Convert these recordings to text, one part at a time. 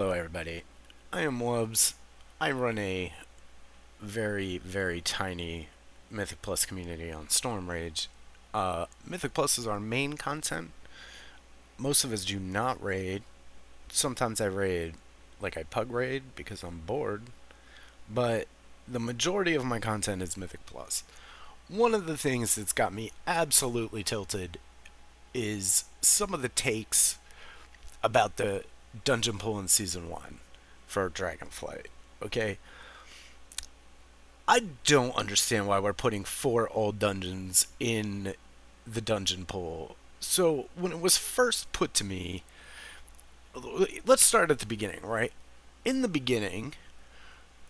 Hello, everybody. I am Wubs. I run a very, very tiny Mythic Plus community on Storm Rage. Mythic Plus is our main content. Most of us do not raid. Sometimes I raid, like I pug raid because I'm bored, but the majority of my content is Mythic Plus. One of the things that's got me absolutely tilted is some of the takes about the dungeon pull in Season 1 for Dragonflight. Okay? I don't understand why we're putting four old dungeons in the dungeon pool. So, when it was first put to me, let's start at the beginning, right? In the beginning,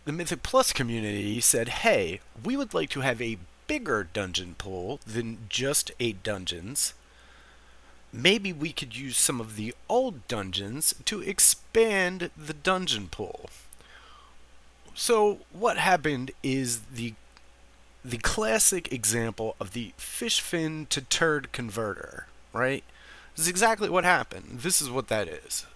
the Mythic Plus community said, hey, we would like to have a bigger dungeon pool than just 8 dungeons. Maybe we could use some of the old dungeons to expand the dungeon pool. So what happened is the classic example of the fish fin to turd converter, right? This is exactly what happened. This is what that is.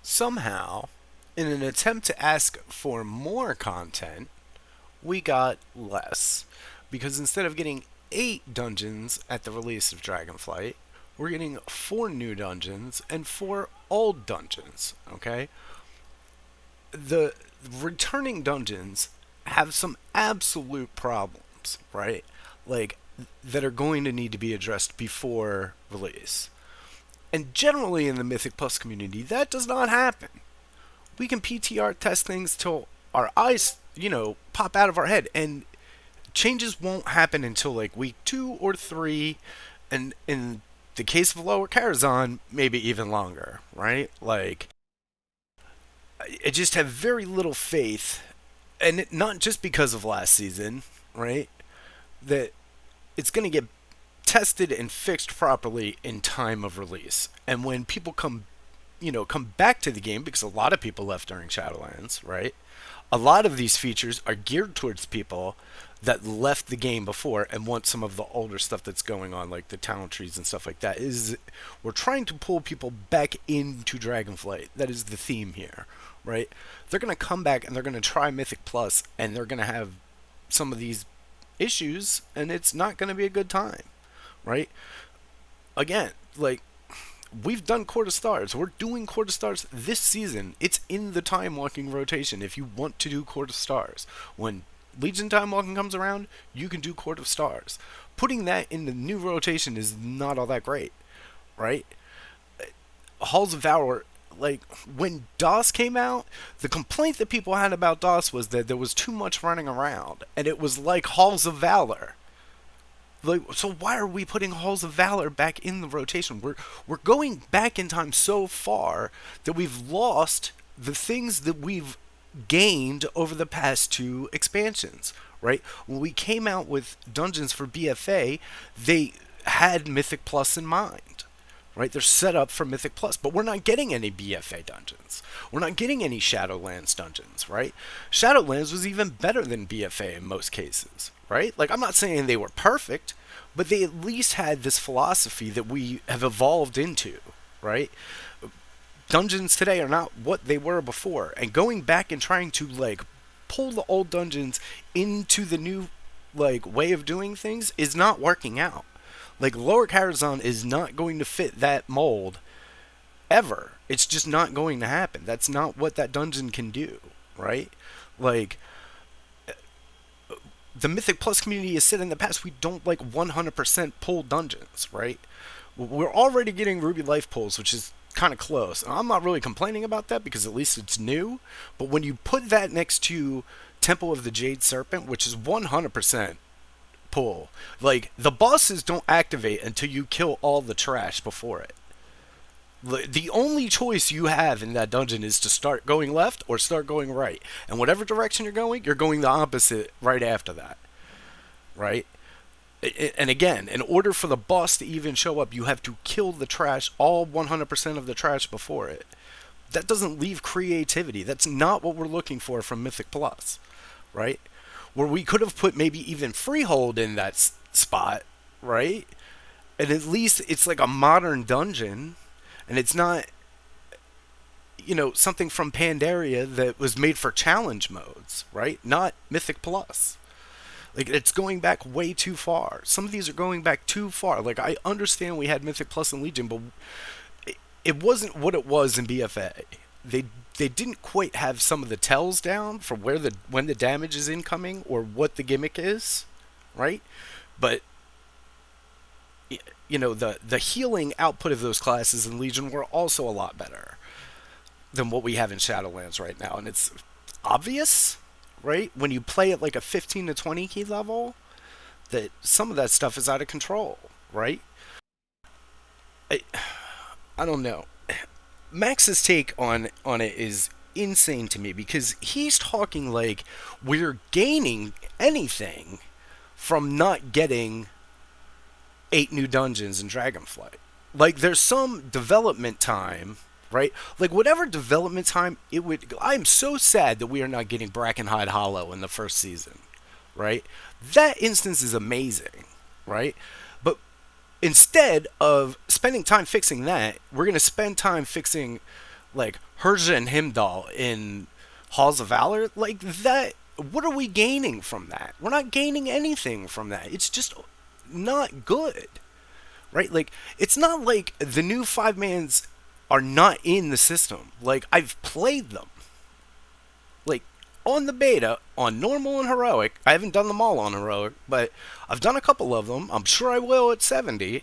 Somehow, in an attempt to ask for more content, we got less. Because instead of getting 8 dungeons at the release of Dragonflight, we're getting 4 new dungeons and 4 old dungeons, okay? The returning dungeons have some absolute problems, right? Like, that are going to need to be addressed before release. And generally in the Mythic Plus community, that does not happen. We can PTR test things till our eyes, pop out of our head, and changes won't happen until like week 2 or 3, and in the case of Lower Karazhan, maybe even longer, right? Like, I just have very little faith, and not just because of last season, right? That it's going to get tested and fixed properly in time of release. And when people come back to the game, because a lot of people left during Shadowlands, right? A lot of these features are geared towards people that left the game before and want some of the older stuff that's going on, like the talent trees and stuff like that. Is we're trying to pull people back into Dragonflight. That is the theme here, right? They're gonna come back and they're gonna try Mythic Plus, and they're gonna have some of these issues, and it's not gonna be a good time, right? Again, like, we've done Court of Stars. We're doing Court of Stars this season. It's in the time walking rotation if you want to do Court of Stars. When Legion time walking comes around, you can do Court of Stars. Putting that in the new rotation is not all that great, right? Halls of Valor, like, when DOS came out, the complaint that people had about DOS was that there was too much running around, and it was like Halls of Valor. Like, so why are we putting Halls of Valor back in the rotation? We're going back in time so far that we've lost the things that we've gained over the past 2 expansions, right? When we came out with Dungeons for BFA, they had Mythic Plus in mind, right? They're set up for Mythic Plus, but we're not getting any BFA dungeons. We're not getting any Shadowlands dungeons, right? Shadowlands was even better than BFA in most cases, right? Like, I'm not saying they were perfect, but they at least had this philosophy that we have evolved into, right? Dungeons today are not what they were before, and going back and trying to, like, pull the old dungeons into the new, like, way of doing things is not working out. Like, Lower Karazhan is not going to fit that mold ever. It's just not going to happen. That's not what that dungeon can do, right? Like, the Mythic Plus community has said in the past we don't like 100% pull dungeons, right? We're already getting Ruby Life pulls, which is kind of close. I'm not really complaining about that because at least it's new. But when you put that next to Temple of the Jade Serpent, which is 100% pull, like the bosses don't activate until you kill all the trash before it. The only choice you have in that dungeon is to start going left or start going right. And whatever direction you're going the opposite right after that. Right? And again, in order for the boss to even show up, you have to kill the trash, all 100% of the trash before it. That doesn't leave creativity. That's not what we're looking for from Mythic Plus, right? Where we could have put maybe even Freehold in that spot, right? And at least it's like a modern dungeon, and it's not, something from Pandaria that was made for challenge modes, right? Not Mythic Plus. Like, it's going back way too far. Some of these are going back too far. Like, I understand we had Mythic Plus and Legion, but it wasn't what it was in BFA. They didn't quite have some of the tells down for when the damage is incoming or what the gimmick is, right? But the healing output of those classes in Legion were also a lot better than what we have in Shadowlands right now, and it's obvious, right? When you play at like a 15 to 20 key level, that some of that stuff is out of control, right? I don't know. Max's take on it is insane to me because he's talking like we're gaining anything from not getting 8 new dungeons in Dragonflight. Like, there's some development time, right? Like, whatever development time it would. I'm so sad that we are not getting Brackenhide Hollow in the first season, right? That instance is amazing, right? But instead of spending time fixing that, we're going to spend time fixing, like, Herja and Himdall in Halls of Valor. Like, that. What are we gaining from that? We're not gaining anything from that. It's just not good, right? Like, it's not like the new 5-mans are not in the system. Like, I've played them, like, on the beta, on normal and heroic. I haven't done them all on heroic, but I've done a couple of them. I'm sure I will at 70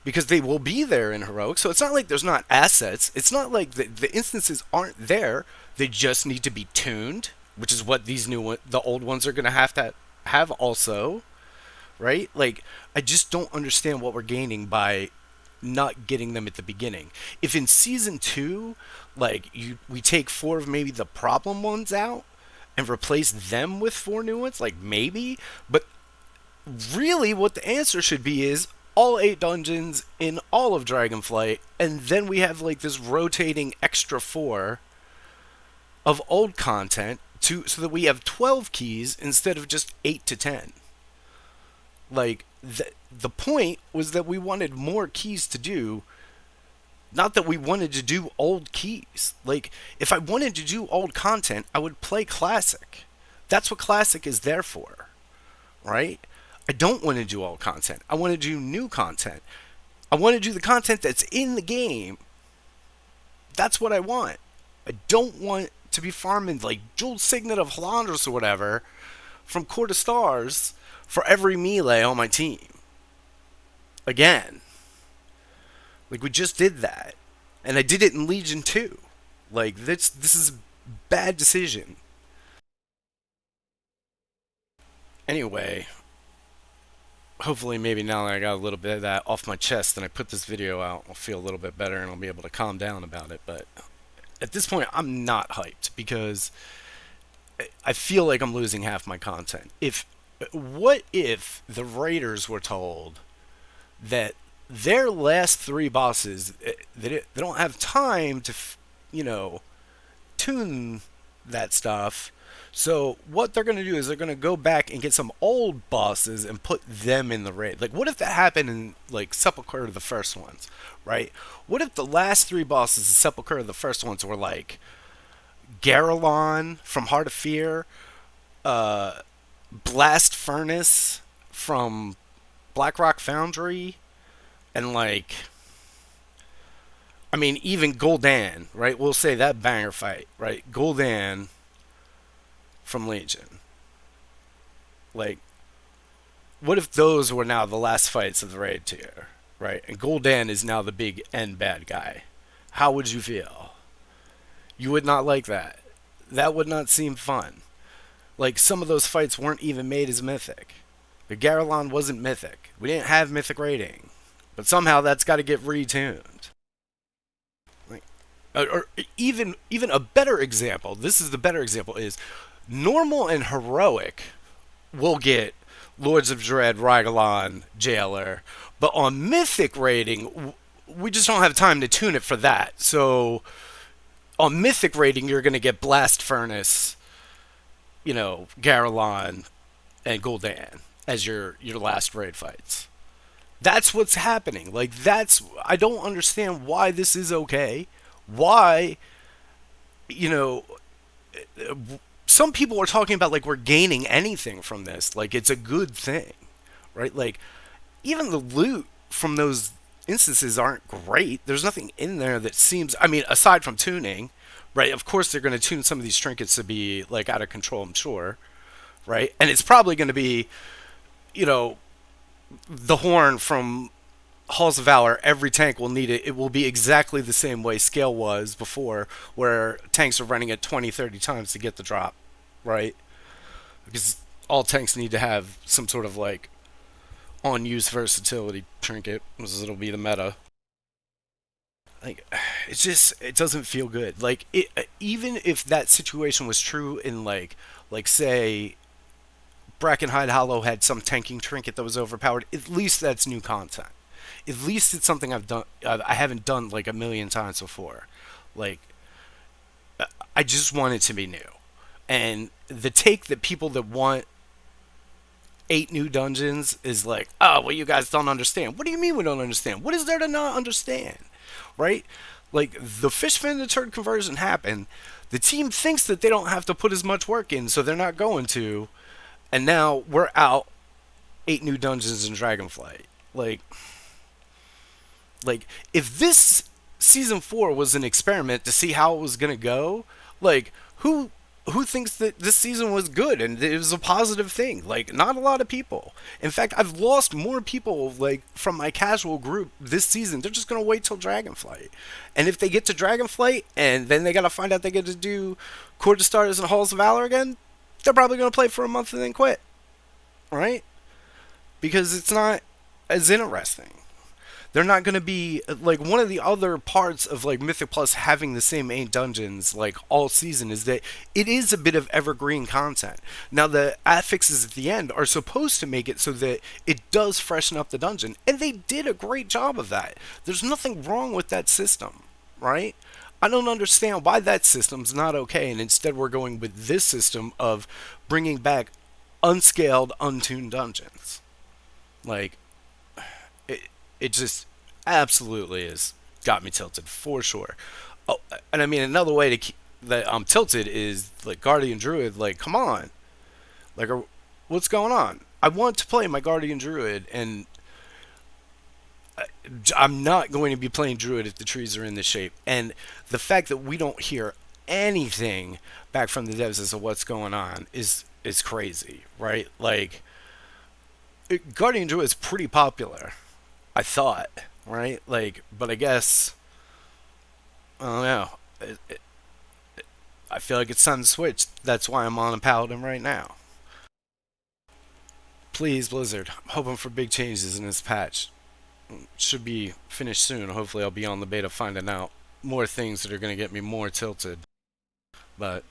because they will be there in heroic. So it's not like there's not assets. It's not like the instances aren't there. They just need to be tuned, which is what the old ones are going to have also. Right? Like, I just don't understand what we're gaining by not getting them at the beginning. If in season 2, like, we take 4 of maybe the problem ones out and replace them with 4 new ones, like, maybe. But really, what the answer should be is all 8 dungeons in all of Dragonflight, and then we have, like, this rotating extra 4 of old content so that we have 12 keys instead of just 8 to 10. Like, the point was that we wanted more keys to do, not that we wanted to do old keys. Like, if I wanted to do old content, I would play Classic. That's what Classic is there for, right? I don't want to do old content. I want to do new content. I want to do the content that's in the game. That's what I want. I don't want to be farming, like, Jeweled Signet of Halandros or whatever from Court of Stars for every melee on my team. Again. Like, we just did that. And I did it in Legion 2. Like, this is a bad decision. Anyway, hopefully maybe now that I got a little bit of that off my chest and I put this video out, I'll feel a little bit better and I'll be able to calm down about it. But at this point, I'm not hyped because I feel like I'm losing half my content. What if the Raiders were told that their last 3 bosses, they don't have time to, tune that stuff. So what they're going to do is they're going to go back and get some old bosses and put them in the raid. Like, what if that happened in, like, Sepulchre, the first ones, right? What if the last 3 bosses in Sepulchre, the first ones, were, like, Garelon from Heart of Fear, Blast Furnace from Blackrock Foundry, and, like, I mean, even Gul'dan, right? We'll say that banger fight, right? Gul'dan from Legion. Like, what if those were now the last fights of the raid tier, right? And Gul'dan is now the big end bad guy. How would you feel? You would not like that. That would not seem fun. Like, some of those fights weren't even made as mythic. The Garelon wasn't mythic. We didn't have mythic rating. But somehow that's got to get retuned. Like, or even a better example. This is the better example. Is normal and heroic will get Lords of Dread, Ragalan, Jailer, but on mythic rating, we just don't have time to tune it for that. So on mythic rating, you're going to get Blast Furnace, Garelon, and Gul'dan as your last raid fights. That's what's happening. Like, I don't understand why this is okay. Why, you know, some people are talking about like we're gaining anything from this. Like, it's a good thing, right? Like, even the loot from those instances aren't great. There's nothing in there that seems, I mean, aside from tuning, right? Of course, they're going to tune some of these trinkets to be like out of control, I'm sure, right? And it's probably going to be, you know, the horn from Halls of Valor, every tank will need it. It will be exactly the same way Scale was before, where tanks are running it 20, 30 times to get the drop, right? Because all tanks need to have some sort of like on use versatility trinket, because it'll be the meta. Like, it doesn't feel good. Like, even if that situation was true in like say Brackenhide Hollow had some tanking trinket that was overpowered, at least that's new content. At least it's something I haven't done like a million times before. Like, I just want it to be new. And the take that people that want 8 new dungeons is like, oh, well, you guys don't understand. What do you mean we don't understand? What is there to not understand? Right? Like, the fish fin to turd conversion happened. The team thinks that they don't have to put as much work in, so they're not going to. And now we're out 8 new dungeons in Dragonflight. Like, if this season 4 was an experiment to see how it was gonna go, like, who thinks that this season was good and it was a positive thing? Like, not a lot of people. In fact, I've lost more people like from my casual group this season. They're just gonna wait till Dragonflight, and if they get to Dragonflight and then they gotta find out they get to do Court of Stars and Halls of Valor again, they're probably gonna play for a month and then quit, right? Because it's not as interesting. They're not going to be like one of the other parts of like Mythic Plus having the same 8 dungeons like all season is that it is a bit of evergreen content. Now the affixes at the end are supposed to make it so that it does freshen up the dungeon, and they did a great job of that. There's nothing wrong with that system, right? I don't understand why that system's not okay, and instead we're going with this system of bringing back unscaled, untuned dungeons. Like, it just absolutely has got me tilted for sure. Oh, and I mean, another way to keep that I'm tilted is like Guardian Druid. Like, come on, like, what's going on? I want to play my Guardian Druid, and I'm not going to be playing Druid if the trees are in this shape. And the fact that we don't hear anything back from the devs as to what's going on is crazy, right? Like, Guardian Druid is pretty popular, I thought, right? Like, but I guess I don't know. I feel like it's time to switch. That's why I'm on a Paladin right now. Please, Blizzard. I'm hoping for big changes in this patch. Should be finished soon. Hopefully, I'll be on the beta finding out more things that are going to get me more tilted. But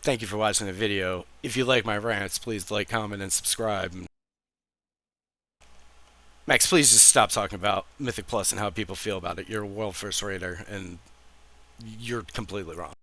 thank you for watching the video. If you like my rants, please like, comment, and subscribe. Max, please just stop talking about Mythic Plus and how people feel about it. You're a world first raider, and you're completely wrong.